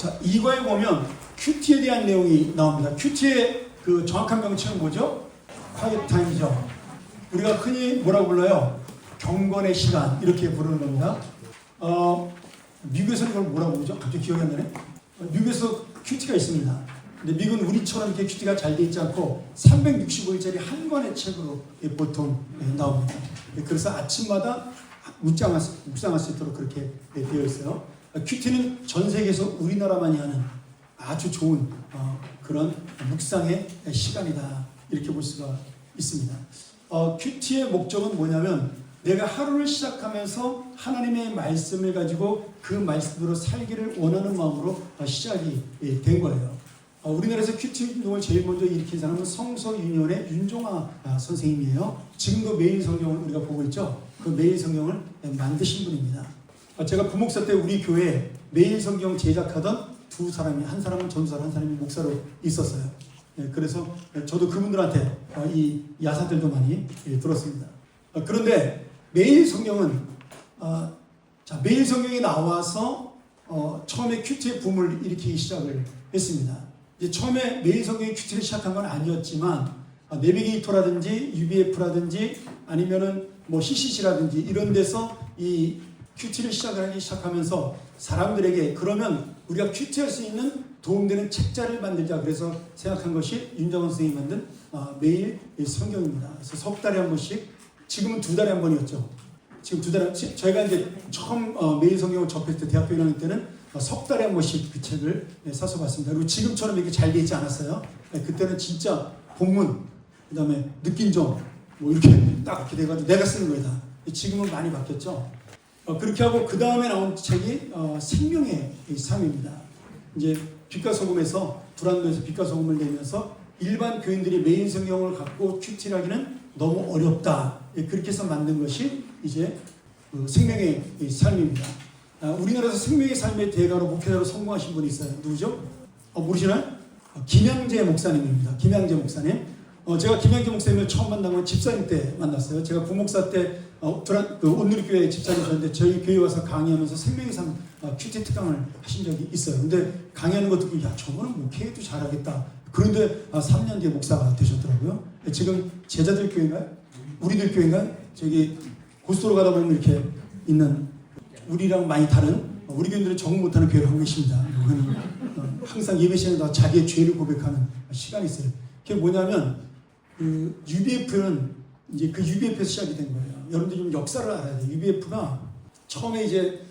자, 이거에 보면 큐티에 대한 내용이 나옵니다. 큐티의 그 정확한 명칭은 뭐죠? quiet time이죠. 우리가 흔히 뭐라고 불러요? 경건의 시간 이렇게 부르는 겁니다. 미국에서는 이걸 뭐라고 부르죠? 갑자기 기억이 안 나네. 미국에서 큐티가 있습니다. 근데 미국은 우리처럼 이렇게 큐티가 잘 돼 있지 않고 365일짜리 한 권의 책으로 보통 나옵니다. 그래서 아침마다 묵상할 수 있도록 그렇게 되어 있어요. 큐티는 전 세계에서 우리나라만이 하는 아주 좋은 그런 묵상의 시간이다. 이렇게 볼 수가 있습니다. 큐티의 목적은 뭐냐면 내가 하루를 시작하면서 하나님의 말씀을 가지고 그 말씀으로 살기를 원하는 마음으로 시작이 된 거예요. 우리나라에서 큐티 운동을 제일 먼저 일으킨 사람은 성서유년의 윤종아 선생님이에요. 지금도 매일 성경을 우리가 보고 있죠. 그 매일 성경을 만드신 분입니다. 제가 부목사 때 우리 교회에 매일 성경 제작하던 두 사람이, 한 사람은 전도사로 한 사람이 목사로 있었어요. 그래서 저도 그분들한테 이 야사들도 많이 들었습니다. 그런데 매일 성경은 매일 성경이 나와서 처음에 큐티의 붐을 일으키기 시작을 했습니다. 이제 처음에 매일 성경이 큐티를 시작한 건 아니었지만 내비게이터라든지 UBF라든지 아니면은 뭐 CCC라든지 이런 데서 이 큐티를 시작하기 시작하면서 사람들에게 그러면 우리가 큐티할 수 있는 도움되는 책자를 만들자 그래서 생각한 것이 윤정원 선생님이 만든 매일 성경입니다. 그래서 석 달에 한 번씩, 지금은 두 달에 한 번이었죠. 지금 두 달에, 저희가 이제 처음 매일 성경을 접했을 때 대학교 1학년 때는 석 달에 한 번씩 그 책을 사서 봤습니다. 그리고 지금처럼 이렇게 잘 돼 있지 않았어요. 그때는 진짜 본문, 그 다음에 느낀 점, 뭐 이렇게 딱 이렇게 돼가지고 내가 쓰는 거다. 지금은 많이 바뀌었죠. 그렇게 하고 그 다음에 나온 책이 생명의 삶입니다. 이제 빛과 소금에서 불안도에서 빛과 소금을 내면서 일반 교인들이 매일 성경을 갖고 큐티를 하기는 너무 어렵다. 그렇게 해서 만든 것이 이제 생명의 삶입니다. 우리나라에서 생명의 삶의 대가로 목회자로 성공하신 분이 있어요. 누구죠? 모르시나요? 김양재 목사님입니다. 김양재 목사님. 제가 김양재 목사님을 처음 만난 건 집사님 때 만났어요. 제가 부목사 때 온누리교회 집사님이셨는데 저희 교회 와서 강의하면서 생명의 삶 큐티 특강을 하신 적이 있어요. 근데 강의하는 거 듣고 야 저거는 목회도 잘하겠다. 그런데 3년 뒤에 목사가 되셨더라고요. 지금 제자들 교회인가요? 우리들 교회인가요? 저기 고속도로 가다 보면 이렇게 있는 우리랑 많이 다른 우리 교인들은 적응 못하는 교회를 하고 계십니다. 항상 예배 시간에 다 자기의 죄를 고백하는 시간이 있어요. 그게 뭐냐면 그 UBF는 이제 그 UBF에서 시작이 된 거예요. 여러분들 좀 역사를 알아야 돼요. UBF가 처음에 이제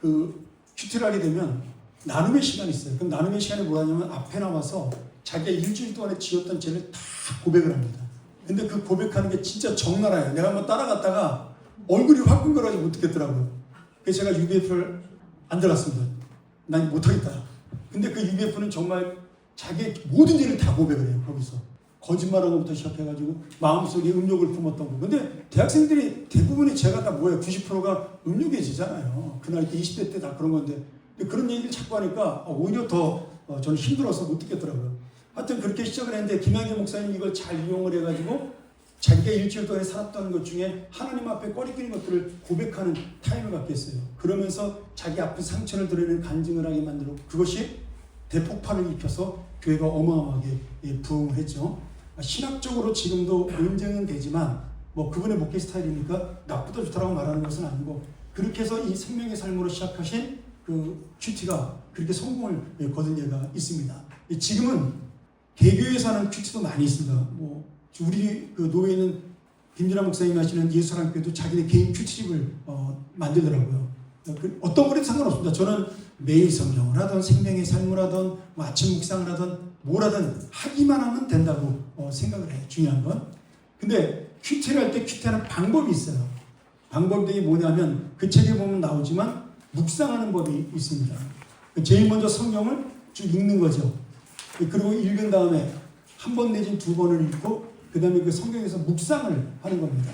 그 큐티를 하게 되면 나눔의 시간이 있어요. 그럼 나눔의 시간에 뭐하냐면 앞에 나와서 자기가 일주일 동안에 지었던 죄를 다 고백을 합니다. 근데 그 고백하는 게 진짜 적나라해요. 내가 한번 따라갔다가 얼굴이 화끈거려가지고 못 듣겠더라고요. 그래서 제가 UBF를 안 들어갔습니다. 난 못하겠다. 근데 그 UBF는 정말 자기의 모든 죄를 다 고백을 해요. 거기서. 거짓말하는 것부터 시작해가지고 마음속에 음욕을 품었던 거. 근데 대학생들이 대부분의 죄가 다 뭐예요? 90%가 음욕의 죄잖아요. 그날 20대 때 다 그런 건데. 근데 그런 얘기를 자꾸 하니까 오히려 더 저는 힘들어서 못 듣겠더라고요. 하여튼 그렇게 시작을 했는데 김양재 목사님 이걸 잘 이용을 해가지고 자기가 일주일 동안에 살았던 것 중에 하나님 앞에 꺼리끼는 것들을 고백하는 타임을 갖게 했어요. 그러면서 자기 아픈 상처를 드러내는 간증을 하게 만들고 그것이 대폭발을 일으켜서 교회가 어마어마하게 부흥을 했죠. 신학적으로 지금도 논쟁은 되지만 뭐 그분의 목회 스타일이니까 나쁘다 좋다라고 말하는 것은 아니고 그렇게 해서 이 생명의 삶으로 시작하신 그 큐티가 그렇게 성공을 거둔 예가 있습니다. 지금은 개교에서 하는 큐티도 많이 있습니다. 뭐 우리 그 노예에 있는 김진아 목사님이 하시는 예수사랑교회도 자기네 개인 큐티집을 만들더라고요. 어떤 거라도 상관없습니다. 저는 매일 성경을 하든 생명의 삶을 하든 뭐 아침 묵상을 하든 뭘 하든 하기만 하면 된다고 생각을 해요. 중요한 건. 근데 큐티를 할 때 큐티하는 방법이 있어요. 방법이 뭐냐면 그 책에 보면 나오지만 묵상하는 법이 있습니다. 제일 먼저 성경을 쭉 읽는 거죠. 그리고 읽은 다음에 한 번 내지 두 번을 읽고 그 다음에 그 성경에서 묵상을 하는 겁니다.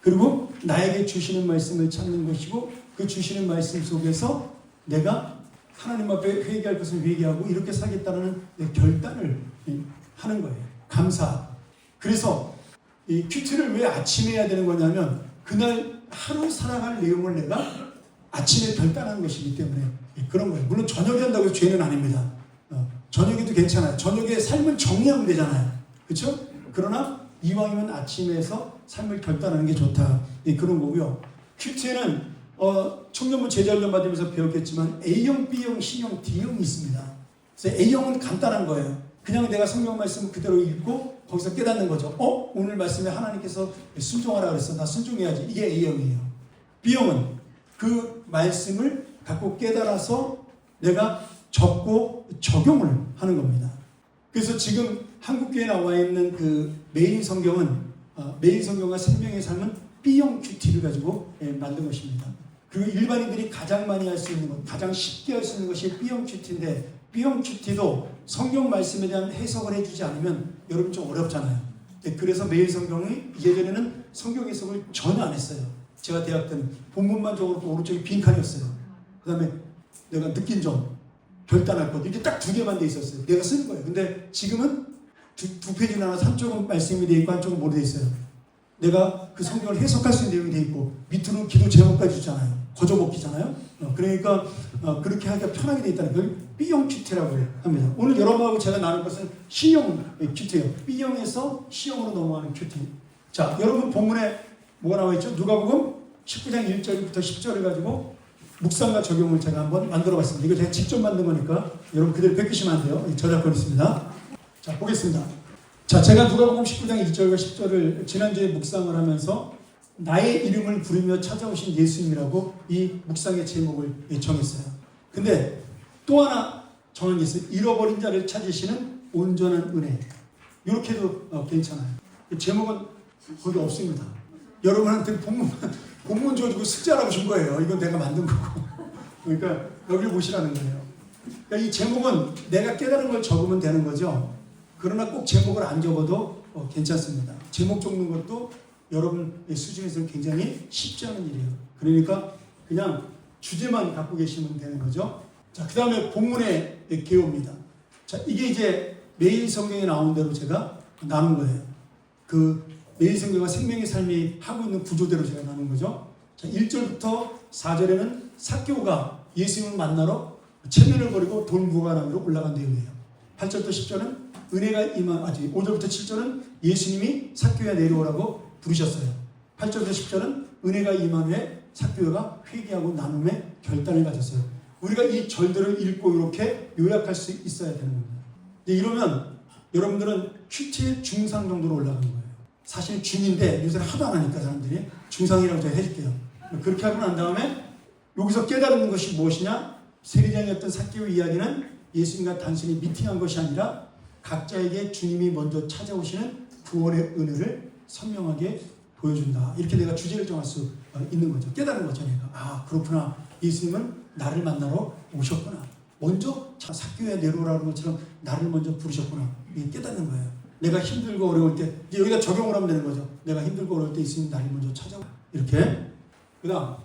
그리고 나에게 주시는 말씀을 찾는 것이고 그 주시는 말씀 속에서 내가 하나님 앞에 회개할 것을 회개하고 이렇게 살겠다는 결단을 하는 거예요. 감사. 그래서 이 큐티를 왜 아침에 해야 되는 거냐면 그날 하루 살아갈 내용을 내가 아침에 결단하는 것이기 때문에 그런 거예요. 물론 저녁에 한다고 해서 죄는 아닙니다. 저녁에도 괜찮아요. 저녁에 삶을 정리하면 되잖아요. 그렇죠? 그러나 이왕이면 아침에서 삶을 결단하는 게 좋다. 그런 거고요. 큐티에는 청년부 제자훈련 받으면서 배웠겠지만 A형, B형, C형, D형이 있습니다. 그래서 A형은 간단한 거예요. 그냥 내가 성경 말씀을 그대로 읽고 거기서 깨닫는 거죠. 오늘 말씀에 하나님께서 순종하라 그랬어. 나 순종해야지. 이게 A형이에요. B형은 그 말씀을 갖고 깨달아서 내가 적고 적용을 하는 겁니다. 그래서 지금 한국교회에 나와 있는 그 메인 성경과 생명의 삶은 B형 큐티를 가지고 만든 것입니다. 그리고 일반인들이 가장 많이 할 수 있는 것, 가장 쉽게 할 수 있는 것이 B형 큐티인데, B형 큐티도 성경 말씀에 대한 해석을 해주지 않으면 여러분 좀 어렵잖아요. 그래서 매일 성경이 예전에는 성경 해석을 전혀 안 했어요. 제가 대학 때는 본문만 적어놓고 오른쪽에 빈칸이었어요. 그 다음에 내가 느낀 점, 결단할 것, 이렇게 딱 두 개만 돼 있었어요. 내가 쓰는 거예요. 근데 지금은 두 페이지나 나눠서 한쪽은 말씀이 돼 있고 한쪽은 뭐로 돼 있어요. 내가 그 성경을 해석할 수 있는 내용이 돼 있고 밑으로는 기도 제목까지 주잖아요. 거저먹기잖아요. 그러니까 그렇게 하기가 편하게 돼 있다는 걸 B형 큐티라고 합니다. 오늘 여러분하고 제가 나눌 것은 C형 큐티예요. B형에서 C형으로 넘어가는 큐티. 자, 여러분 본문에 뭐가 나와 있죠? 누가복음 19장 1절부터 10절을 가지고 묵상과 적용을 제가 한번 만들어 봤습니다. 이거 제가 직접 만든 거니까 여러분 그대로 뺏기시면 안 돼요. 저작권 있습니다. 자, 보겠습니다. 자, 제가 누가복음 19장 1절과 10절을 지난주에 묵상을 하면서 나의 이름을 부르며 찾아오신 예수님이라고 이 묵상의 제목을 정했어요. 근데 또 하나 정한 게 있어요. 잃어버린 자를 찾으시는 온전한 은혜. 이렇게 해도 괜찮아요. 제목은 거기 없습니다. 여러분한테 본문 줘주고 숙제하라고 준 거예요. 이건 내가 만든 거고. 그러니까 여기를 보시라는 거예요. 그러니까 이 제목은 내가 깨달은 걸 적으면 되는 거죠. 그러나 꼭 제목을 안 적어도 괜찮습니다. 제목 적는 것도 여러분의 수준에서는 굉장히 쉽지 않은 일이에요. 그러니까 그냥 주제만 갖고 계시면 되는 거죠. 자, 그 다음에 본문의 개요입니다. 자, 이게 이제 매일 성경에 나온 대로 제가 나눈 거예요. 그 매일 성경과 생명의 삶이 하고 있는 구조대로 제가 나눈 거죠. 자, 1절부터 4절에는 삭개오가 예수님을 만나러 체면을 버리고 돌무화과나무로 올라간 내용이에요. 8절부터 10절은 은혜가 5절부터 7절은 예수님이 삭개오야 내려오라고 부르셨어요. 8절부터 10절은 은혜가 임한 후에 삭개오가 회개하고 나눔의 결단을 가졌어요. 우리가 이 절들을 읽고 이렇게 요약할 수 있어야 되는 겁니다. 이러면 여러분들은 큐티의 중상 정도로 올라가는 거예요. 사실 중인데 요새는 하도 안 하니까 사람들이 중상이라고 제가 해줄게요. 그렇게 하고 난 다음에 여기서 깨달은 것이 무엇이냐? 세리장이었던 삭개오 이야기는 예수님과 단순히 미팅한 것이 아니라 각자에게 주님이 먼저 찾아오시는 구원의 은혜를 선명하게 보여준다. 이렇게 내가 주제를 정할 수 있는 거죠. 깨달은 거죠. 내가 그렇구나. 예수님은 나를 만나러 오셨구나. 먼저 삭개오에 내려오라는 것처럼 나를 먼저 부르셨구나. 이게 깨닫는 거예요. 내가 힘들고 어려울 때 이제 여기다 적용을 하면 되는 거죠. 내가 힘들고 어려울 때 예수님 나를 먼저 찾아와. 이렇게. 그다음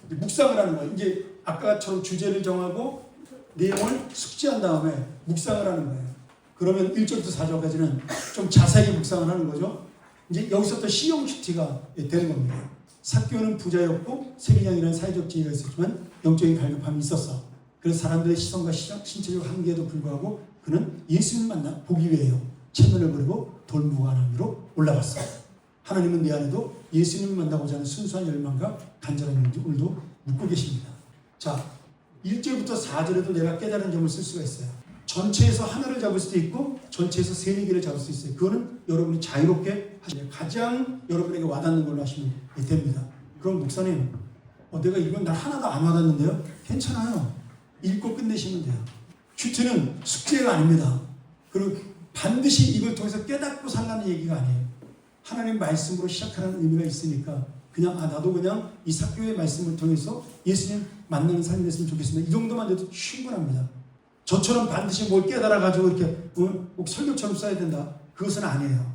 묵상을 하는 거예요. 이제 아까처럼 주제를 정하고 내용을 숙지한 다음에 묵상을 하는 거예요. 그러면 1절부터 4절까지는 좀 자세하게 묵상을 하는 거죠. 이제 여기서부터 C형 큐티가 되는 겁니다. 삭개오는 부자였고 세리장이라는 사회적 지위가 있었지만 영적인 갈급함이 있었어. 그래서 사람들의 시선과 신체적 한계에도 불구하고 그는 예수님 만나 보기 위해요. 체면을 버리고 돌무화과나무로 올라갔어. 하나님은 내 안에도 예수님을 만나고자 하는 순수한 열망과 간절한 용기 오늘도 묻고 계십니다. 자, 1절부터 4절에도 내가 깨달은 점을 쓸 수가 있어요. 전체에서 하나를 잡을 수도 있고 전체에서 세네 개를 잡을 수 있어요. 그거는 여러분이 자유롭게 하시면 가장 여러분에게 와닿는 걸로 하시면 됩니다. 그럼 목사님, 내가 이건 난 하나도 안 와닿는데요? 괜찮아요. 읽고 끝내시면 돼요. 큐티는 숙제가 아닙니다. 그리고 반드시 이걸 통해서 깨닫고 살라는 얘기가 아니에요. 하나님 말씀으로 시작하는 의미가 있으니까 그냥 나도 그냥 이 삭개오의 말씀을 통해서 예수님 만나는 삶이 됐으면 좋겠습니다. 이 정도만 돼도 충분합니다. 저처럼 반드시 뭘 깨달아가지고 이렇게 꼭 설교처럼 써야 된다. 그것은 아니에요.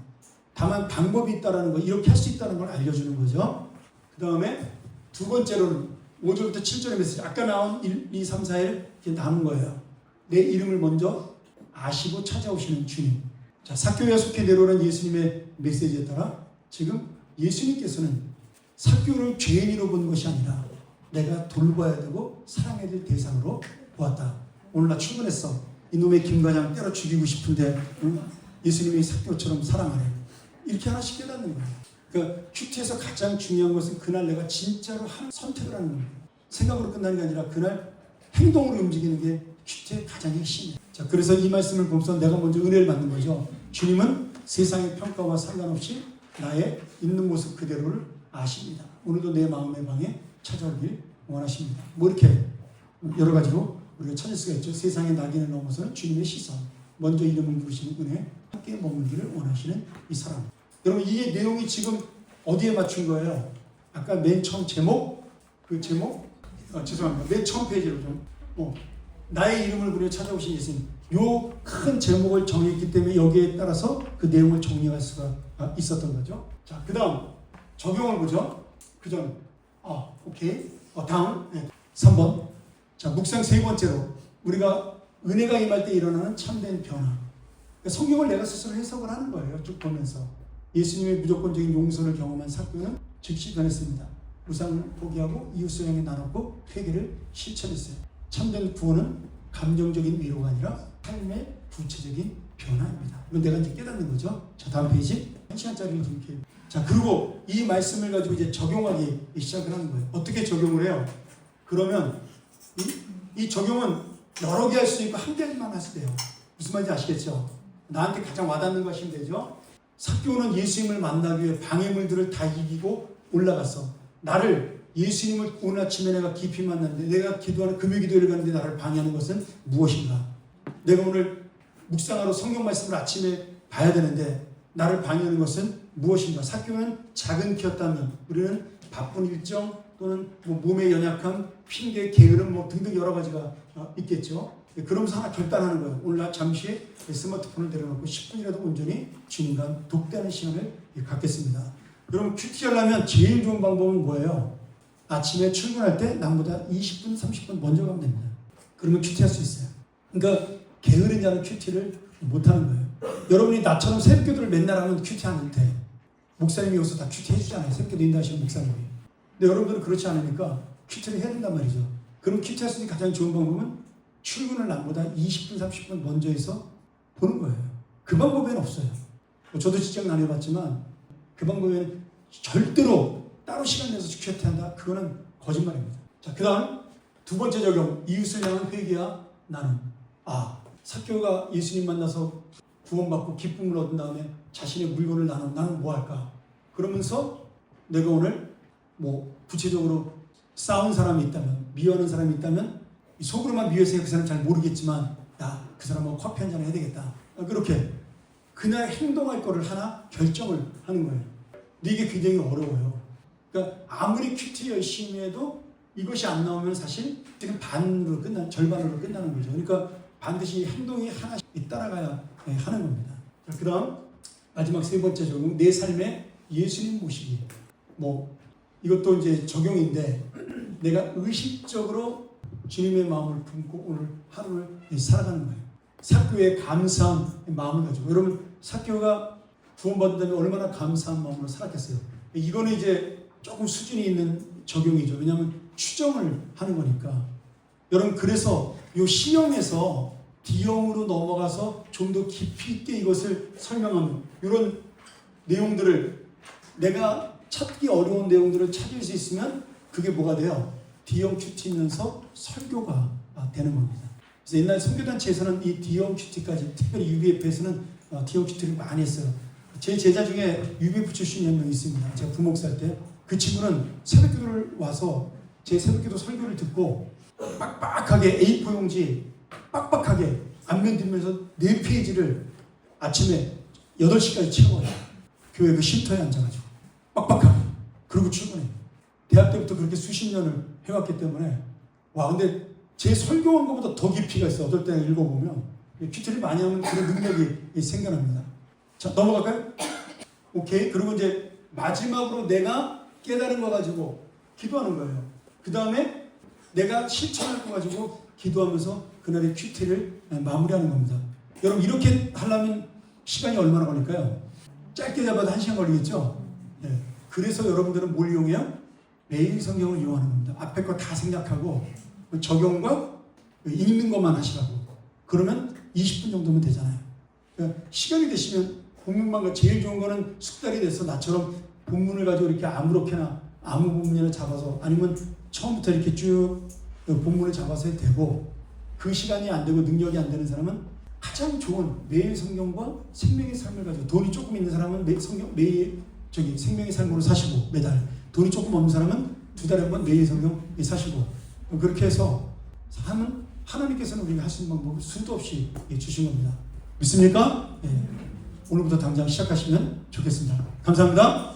다만 방법이 있다는 거, 이렇게 할 수 있다는 걸 알려주는 거죠. 그 다음에 두 번째로는 5절부터 7절의 메시지. 아까 나온 1, 2, 3, 4일 이렇게 나눈 거예요. 내 이름을 먼저 아시고 찾아오시는 주님. 자, 삭개오에 속해 내려오는 예수님의 메시지에 따라 지금 예수님께서는 삭개오를 죄인으로 본 것이 아니라 내가 돌봐야 되고 사랑해야 될 대상으로 보았다. 오늘 나 출근했어. 이놈의 김과장 때려 죽이고 싶은데 응? 예수님이 삭개오처럼 사랑하래. 이렇게 하나씩 깨닫는 거예요. 그러니까 큐티에서 가장 중요한 것은 그날 내가 진짜로 한 선택을 하는 겁니다. 생각으로 끝나는 게 아니라 그날 행동으로 움직이는 게 큐티의 가장 핵심이에요. 자, 그래서 이 말씀을 보면서 내가 먼저 은혜를 받는 거죠. 주님은 세상의 평가와 상관없이 나의 있는 모습 그대로를 아십니다. 오늘도 내 마음의 방에 찾아오길 원하십니다. 뭐 이렇게 여러 가지로 우리가 찾을 수가 있죠. 세상의 낙인을 넘어서는 주님의 시선, 먼저 이름을 부르시는 은혜, 함께 머물기를 원하시는 이 사람. 여러분, 이 내용이 지금 어디에 맞춘 거예요? 아까 맨 처음 제목, 죄송합니다. 맨 처음 페이지로 좀 나의 이름을 부르며 찾아오신 예수님. 요 큰 제목을 정했기 때문에 여기에 따라서 그 내용을 정리할 수가 있었던 거죠. 자, 그 다음 적용을 보죠. 그 전, 오케이. 다음 3번. 자, 묵상 세 번째로 우리가 은혜가 임할 때 일어나는 참된 변화. 그러니까 성경을 내가 스스로 해석을 하는 거예요. 쭉 보면서 예수님의 무조건적인 용서를 경험한 삭개오는 즉시 변했습니다. 우상을 포기하고 이웃을 향해 나눴고 회개를 실천했어요. 참된 구원은 감정적인 위로가 아니라 삶의 구체적인 변화입니다. 이건 내가 이제 깨닫는 거죠. 자, 다음 페이지. 1시간짜리를 이렇게. 자, 그리고 이 말씀을 가지고 이제 적용하기 시작을 하는 거예요. 어떻게 적용을 해요? 그러면 이 적용은 여러 개 할 수 있고 한 개만 하셔도 돼요. 무슨 말인지 아시겠죠? 나한테 가장 와닿는 거 하시면 되죠. 삭개오는 예수님을 만나기 위해 방해물들을 다 이기고 올라갔어. 나를 예수님을 오늘 아침에 내가 깊이 만났는데 내가 기도하는 금요기도회를 가는데 나를 방해하는 것은 무엇인가? 내가 오늘 묵상하러 성경 말씀을 아침에 봐야 되는데 나를 방해하는 것은 무엇인가? 삭개오는 작은 키였다면 우리는 바쁜 일정 또는 몸의 연약함, 핑계, 게으름 등등 여러 가지가 있겠죠. 그러면서 하나 결단하는 거예요. 오늘 나 잠시 스마트폰을 내려놓고 10분이라도 온전히 주님과 독대하는 시간을 갖겠습니다. 여러분, 큐티 하려면 제일 좋은 방법은 뭐예요? 아침에 출근할 때 남보다 20분, 30분 먼저 가면 됩니다. 그러면 큐티 할 수 있어요. 그러니까 게으른 자는 큐티를 못하는 거예요. 여러분이 나처럼 새벽기도를 맨날 하면 큐티 안 돼. 목사님이 여기서 다 큐티 해주잖아요. 새벽기도 인도하시는 목사님이. 근데 여러분들은 그렇지 않으니까 큐티를 해야 된단 말이죠. 그럼 큐티 할 수 있는 가장 좋은 방법은 출근을 남보다 20분, 30분 먼저 해서 보는 거예요. 그 방법에는 없어요. 저도 직장 안 해봤지만 그 방법에는 절대로 따로 시간 내서 큐티한다? 그거는 거짓말입니다. 자, 그 다음 두 번째 적용. 이웃을 향한 회개와 나눔. 삭개오가 예수님 만나서 구원받고 기쁨을 얻은 다음에 자신의 물건을 나는 뭐 할까? 그러면서 내가 오늘 구체적으로 싸운 사람이 있다면, 미워하는 사람이 있다면 속으로만 미워해서 그 사람 잘 모르겠지만 그 사람하고 커피 한잔 해야 되겠다. 그렇게 그날 행동할 거를 하나 결정을 하는 거예요. 근데 이게 굉장히 어려워요. 그러니까 아무리 큐티 열심히 해도 이것이 안 나오면 사실 지금 절반으로 끝나는 거죠. 그러니까 반드시 행동이 하나씩 따라가야 하는 겁니다. 그 다음 마지막 세 번째 적용. 내 삶에 예수님 모시기. 이것도 이제 적용인데 내가 의식적으로 주님의 마음을 품고 오늘 하루를 살아가는 거예요. 삭개오의 감사한 마음을 가지고. 여러분, 삭개오가 구원받은 다음에 얼마나 감사한 마음으로 살았겠어요. 이거는 이제 조금 수준이 있는 적용이죠. 왜냐하면 추정을 하는 거니까. 여러분, 그래서 이 C형에서 D형으로 넘어가서 좀 더 깊이 있게 이것을 설명하는 이런 내용들을, 내가 찾기 어려운 내용들을 찾을 수 있으면 그게 뭐가 돼요? D형 큐티면서 설교가 되는 겁니다. 그래서 옛날 선교단체에서는 이 D형 큐티까지, 특별히 UBF에서는 D형 큐티를 많이 했어요. 제 제자 중에 UBF 출신이 한 명 있습니다. 제가 부목사 할 때 그 친구는 새벽기도를 와서 제 새벽기도 설교를 듣고 빡빡하게 A4 용지 빡빡하게 안면 들면서 4페이지를 아침에 8시까지 채워요. 교회 그 쉼터에 앉아가지고 빡빡하게. 그리고 출근해요. 대학 때부터 그렇게 수십 년을 해왔기 때문에 근데 제 설교한 것보다 더 깊이가 있어요. 어떨 때는 읽어보면 큐티를 많이 하면 그런 능력이 생겨납니다. 자, 넘어갈까요? 오케이. 그리고 이제 마지막으로 내가 깨달은 거 가지고 기도하는 거예요. 그 다음에 내가 실천할 거 가지고 기도하면서 그날의 큐티를 마무리하는 겁니다. 여러분, 이렇게 하려면 시간이 얼마나 걸릴까요? 짧게 잡아도 1시간 걸리겠죠? 네. 그래서 여러분들은 뭘 이용해요? 매일 성경을 이용하는 겁니다. 앞에 거 다 생략하고 적용과 읽는 것만 하시라고. 그러면 20분 정도면 되잖아요. 그러니까 시간이 되시면 본문만 제일 좋은 거는 숙달이 돼서 나처럼 본문을 가지고 이렇게 아무렇게나 아무 본문이나 잡아서 아니면 처음부터 이렇게 쭉 본문을 잡아서 해도 되고, 그 시간이 안 되고 능력이 안 되는 사람은 가장 좋은 매일 성경과 생명의 삶을 가지고, 돈이 조금 있는 사람은 매일 생명의 삶으로 사시고, 매달 돈이 조금 없는 사람은 2달에 한 번 매일 성경 사시고, 그렇게 해서 하면 하나님께서는 우리가 할 수 있는 방법을 수도 없이 주신 겁니다. 믿습니까? 네. 오늘부터 당장 시작하시면 좋겠습니다. 감사합니다.